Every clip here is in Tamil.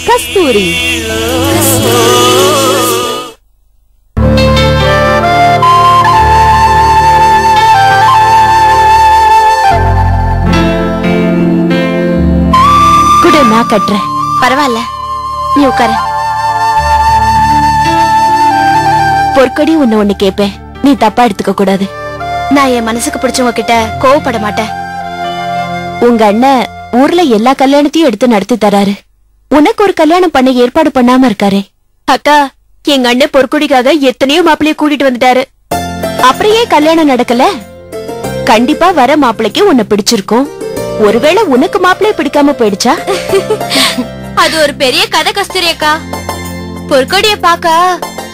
கஸ்தூரி. குடு, நான் கட்டுறேன். பரவாயில்ல, நீ உட்காரு. பொற்கொடி ஒண்ணு கேப்பேன், நீ தப்பா எடுத்துக்க கூடாது. நான் என் மனசுக்கு பிடிச்சவங்க கிட்ட கோவப்பட மாட்டேன். உங்க அண்ணன் ஊர்ல எல்லா கல்யாணத்தையும் எடுத்து நடத்தி தராரு. உனக்கு ஒரு கல்யாணம் பண்ண ஏற்பாடு பண்ணாம இருக்காரே. அக்கா, எங்க அண்ணன் பொற்கொடிக்காக எத்தனையோ மாப்பிள்ளைய கூட்டிட்டு வந்துட்டாரு. அப்புறம் ஏன் கல்யாணம் நடக்கல? கண்டிப்பா வர மாப்பிள்ளைக்கு உன்னை பிடிச்சிருக்கும். ஒருவேளை உனக்கு மாப்பிள்ளைய பிடிக்காம போயிடுச்சா? அது ஒரு பெரிய கதை கஸ்தூரி அக்கா. பொற்கொடிய பாக்க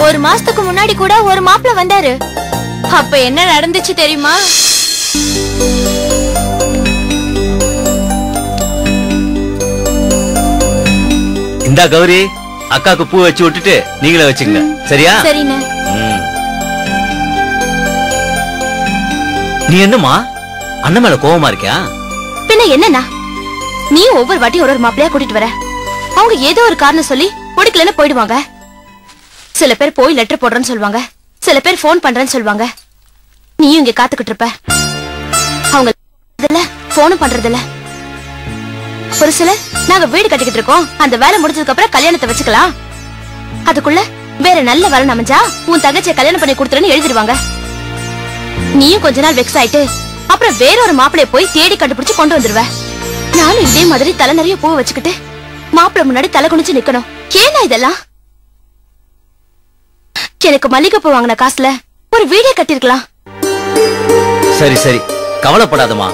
ஒரு மாசத்துக்கு முன்னாடி கூட ஒரு மாப்பிள்ளை வந்தாரு. அப்ப என்ன நடந்துச்சு தெரியுமா? இந்தா கௌரி, அக்காக்கு பூ வச்சு விட்டுட்டு நீங்களே வச்சுங்க. சரியா? சரிண்ணே. நீ என்னமா அண்ணன் மேல கோவமா இருக்கியா? பின்ன என்னன்னா, நீ ஒவ்வொரு வாட்டி ஒரு மாப்பிளையா கூட்டிட்டு வர. அவங்க ஏதோ ஒரு காரணம் சொல்லி பிடிக்கலன்னு போயிடுவாங்க. சில பேர் போய் லெட்டர் போடுறேன்னு சொல்லுவாங்க, சில பேர் போன் பண்றேன்னு சொல்லுவாங்க. நீயும் இங்க காத்துக்கிட்டு இருப்ப. அவங்க போனும் பண்றதில்ல. ஒரு சில நாங்க வீடு கட்டிக்கிட்டு இருக்கோம், அந்த வேலை முடிஞ்சதுக்கு அப்புறம் கல்யாணத்தை வச்சுக்கலாம், அதுக்குள்ள வேற நல்ல வரன் அமைஞ்சா உன் தங்கச்சியை கல்யாணம் பண்ணி கொடுத்துருன்னு எழுதிடுவாங்க. நீயும் கொஞ்ச நாள் வெக்ஸ் ஆயிட்டு அப்புறம் வேற ஒரு மாப்பிளைய போய் தேடி கண்டுபிடிச்சு கொண்டு வந்துருவ. நானும் இதே மாதிரி தலை நிறைய பூ வச்சுக்கிட்டு மாப்பிளை முன்னாடி தலை குனிச்சு நிக்கணும். ஏன்னா இதெல்லாம் எனக்கு மல்லிகை பூ வாங்கின காசுல ஒரு வீடே கட்டிருக்கலாம். சரி சரி, கவலைப்படாதமா.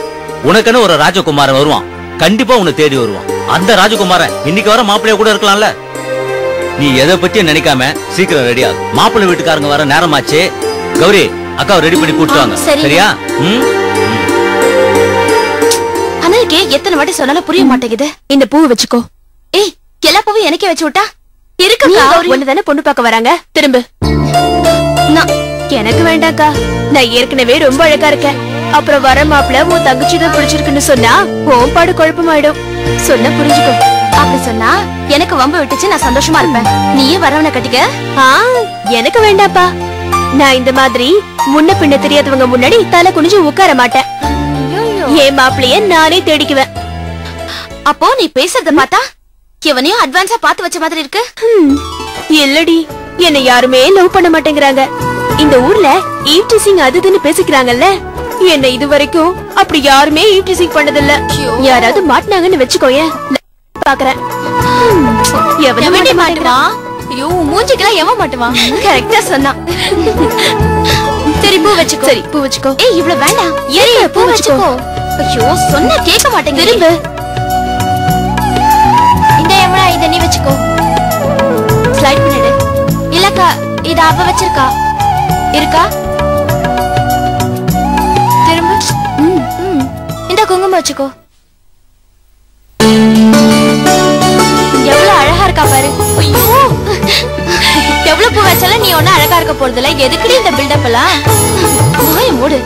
உனக்குன்னு ஒரு ராஜகுமாரன் வருவான், கண்டிப்பா உன்னை தேடி வருவான். அந்த ராஜகுமாரன் இன்னைக்கு வர மாப்பிள்ளைய கூட இருக்கலாம்ல. நீ எதை பத்தியும் நினைக்காம சீக்கிரம் ரெடியா. மாப்பிள்ளை வீட்டுக்காரங்க வர நேரமாச்சு. கௌரி, அக்காவை ரெடி பண்ணி கூட்டு வாங்க. சரியா? அண்ணனுக்கே எத்தனை வாட்டி சொன்னாலும் புரிய மாட்டேங்குது. இந்த பூ வச்சுக்கோ. ஏய், எல்லா பூவும் எனக்கே வச்சு விட்டா இருக்கா? ஒண்ணுதானே பொண்ணு பார்க்க வராங்க. திரும்ப. எனக்கு வேண்டாக்கா, நான் ஏற்கனவே ரொம்ப அழகா இருக்கேன். அப்புறம் வர மாப்பிள்ள உன் தங்கச்சி தான் பிடிச்சிருக்குன்னு சொன்னா உன் பாடு குழப்பமாயிடும். சொன்ன புரிஞ்சுக்கோ. அப்படி சொன்னா எனக்கு வம்பு விட்டுச்சு, நான் சந்தோஷமா இருப்பேன். நீயே வரவனை கட்டிக்க. எனக்கு வேண்டாப்பா. நான் இந்த மாதிரி முன்ன பின்ன தெரியாதவங்க முன்னாடி தலை குனிஞ்சு உட்கார மாட்டேன். என் மாப்பிளைய நானே தேடிக்குவேன். அப்போ நீ பேசுறத பார்த்தா எவனையும் அட்வான்ஸா பாத்து வச்ச மாதிரி இருக்கு. இல்லடி, என்ன யாருமே லவ் பண்ண மாட்டேங்கிறாங்க. இந்த ஊர்ல ஈவ்டீசிங் அதுன்னு பேசிக்கிறாங்கல்ல, என்ன இது வரைக்கும் அப்படி யாருமே ஈவ்டீசிங் பண்ணதில்ல. யாராவது மாட்டினாங்கன்னு வச்சுக்கோயேன், பாக்குறேன். எவனே மாட்டுவான்? ஐயோ, மூஞ்சிக்கெல்லாம் எவன் மாட்டுவான்? கரெக்டா சொன்னா. சரி, பூ வச்சுக்கோ. சரி, பூ வச்சுக்கோ. ஏய், இவ்வளவு வேண்டாம். ஏய், பூ வச்சுக்கோ. ஐயோ, சொன்னா கேட்க மாட்டேங்க. திரும்ப. இந்த யமுனா, இத நீ வச்சுக்கோ. ஸ்லைட் பண்ணிடு. இல்லக்கா, இத அவ வச்சிருக்கா. இருக்கா? திரும்ப. இந்த குங்குமம் வச்சுக்கோ. எவ்வளவு அழகா இருக்கா பாரு. ஐயோ, எவ்வளவு பூ வச்சாலும் நீ ஒன்னும் அழகா இருக்க போறதில்ல. எதுக்குடி இந்த பில்டப் எல்லாம்? வாய மூடு.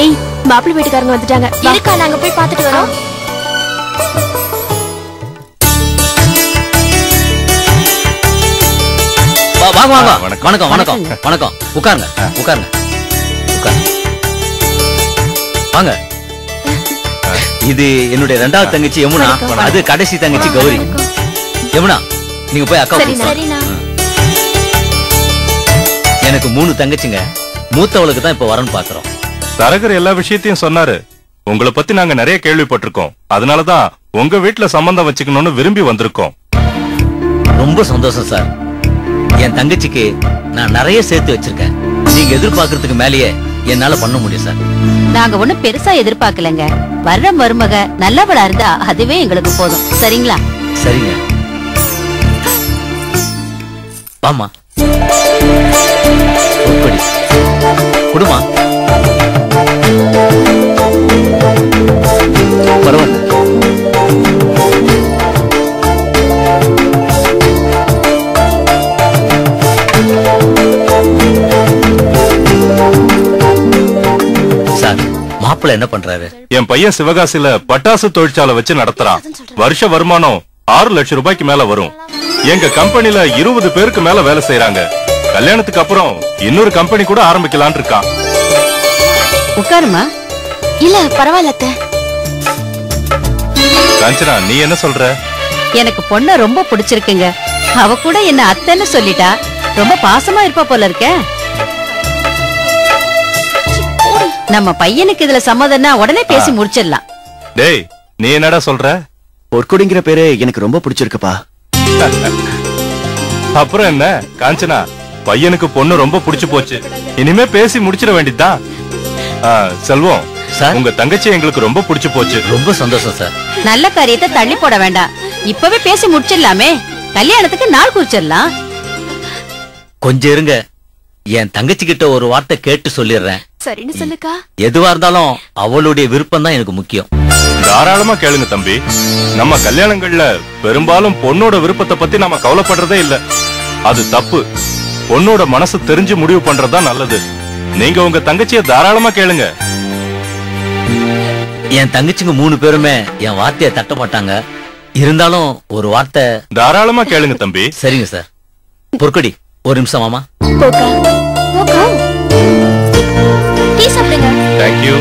ஏய், மாப்பிள்ளை வீட்டுக்காரங்க வந்துட்டாங்க. இருக்கா? நாங்க போய் பாத்துட்டு வரோம். வாங்க வாங்க. வணக்கம் வணக்கம் வணக்கம். உட்காருங்க உட்காருங்க உட்காருங்க. வாங்க. இது என்னுடைய இரண்டாவது தங்கச்சி யமுனா, அது கடைசி தங்கச்சி கௌரி. யமுனா, நீங்க போய் அக்கா. எனக்கு 3 தங்கச்சிங்க. மூத்தவளுக்கு தான் இப்ப வரன்னு பாக்குறோம். தரகர் எல்லா விஷயத்தையும் சொன்னாரு. உங்களை பத்தி நாங்க நிறைய கேள்விப்பட்டிருக்கோம். அதனாலதான் உங்க வீட்டுல சம்பந்தம் வச்சுக்கணும்னு விரும்பி வந்திருக்கோம். ரொம்ப சந்தோஷம் சார். என் தங்கச்சிக்கு நான் நிறைய சேர்த்து வச்சிருக்கேன். நீங்க எதிர்பார்க்கறதுக்கு மேலேயே என்னால பண்ண முடியும் சார். நாங்க ஒண்ணும் பெருசா எதிர்பார்க்கலங்க. வர்ற மருமக நல்லவளா இருந்தா அதுவே எங்களுக்கு போதும். சரிங்களா? சரிங்க. வாமா. குடுமா. பரவாயில்ல. என் என் பையன் சிவகாசியில பட்டாசு தொழிற்சாலை வச்சு நடத்துறான். வருஷ வருமானம் 6 லட்சம் ரூபாய்க்கு மேல வரும். எங்க கம்பெனில 20 பேருக்கு மேல வேலை செய்யறாங்க. கல்யாணத்துக்கு அப்புறம் இன்னொரு கம்பெனி கூட ஆரம்பிக்கலான்னு இருக்கான். உட்காருமா. இல்ல பரவாயில்ல அத்தை. காஞ்சனா, நீ என்ன சொல்ற? எனக்கு பொண்ண ரொம்ப பிடிச்சிருக்குங்க. அவ கூட என்ன அத்தைன்னு சொல்லிட்டா. ரொம்ப பாசமா இருப்பா போல இருக்க. நம்ம பையனுக்கு இதுல சம்மதம்னா உடனே பேசி முடிச்சிடலாம். டேய், நீ என்னடா சொல்ற? பொற்கொடிங்கிற பேரு எனக்கு ரொம்ப பிடிச்சிருக்குப்பா. அப்புறம் என்ன காஞ்சனா, பையனுக்கு பொண்ணு ரொம்ப பிடிச்சு போச்சு. இனிமே பேசி முடிச்சிட வேண்டியதுதான். செல்வம் சார், உங்க தங்கச்சி எங்களுக்கு ரொம்ப பிடிச்சு போச்சு. ரொம்ப சந்தோஷம் சார். நல்ல காரியத்தை தள்ளி போட வேண்டாம். இப்பவே பேசி முடிச்சிடலாமே. கல்யாணத்துக்கு நாள் குறிச்சிடலாம். கொஞ்சம் இருங்க, என் தங்கச்சி கிட்ட ஒரு வார்த்தை கேட்டு சொல்லிடுறேன். சரின்னு சொல்லுக்கா. எதுவா இருந்தாலும் அவளுடைய விருப்பம் தான் எனக்கு முக்கியம். தாராளமா கேளுங்க தம்பி. நம்ம கல்யாணங்கள்ல பெரும்பாலும் பொண்ணோட விருப்பத்தை பத்தி நாம கவலைப்படுறதே இல்ல. அது தப்பு. பொண்ணோட மனசு தெரிஞ்சு முடிவு பண்றதுதான் நல்லது. நீங்க உங்க தங்கச்சிய தாராளமா கேளுங்க. என் தங்கச்சிங்க 3 பேருமே என் வார்த்தையை தட்ட மாட்டாங்க. இருந்தாலும் ஒரு வார்த்தை. தாராளமா கேளுங்க தம்பி. சரிங்க சார். பொற்கொடி, ஒரு நிமிஷம் மாமா. போக்கா. டீ சாப்பிடுங்க. தேங்க்யூ.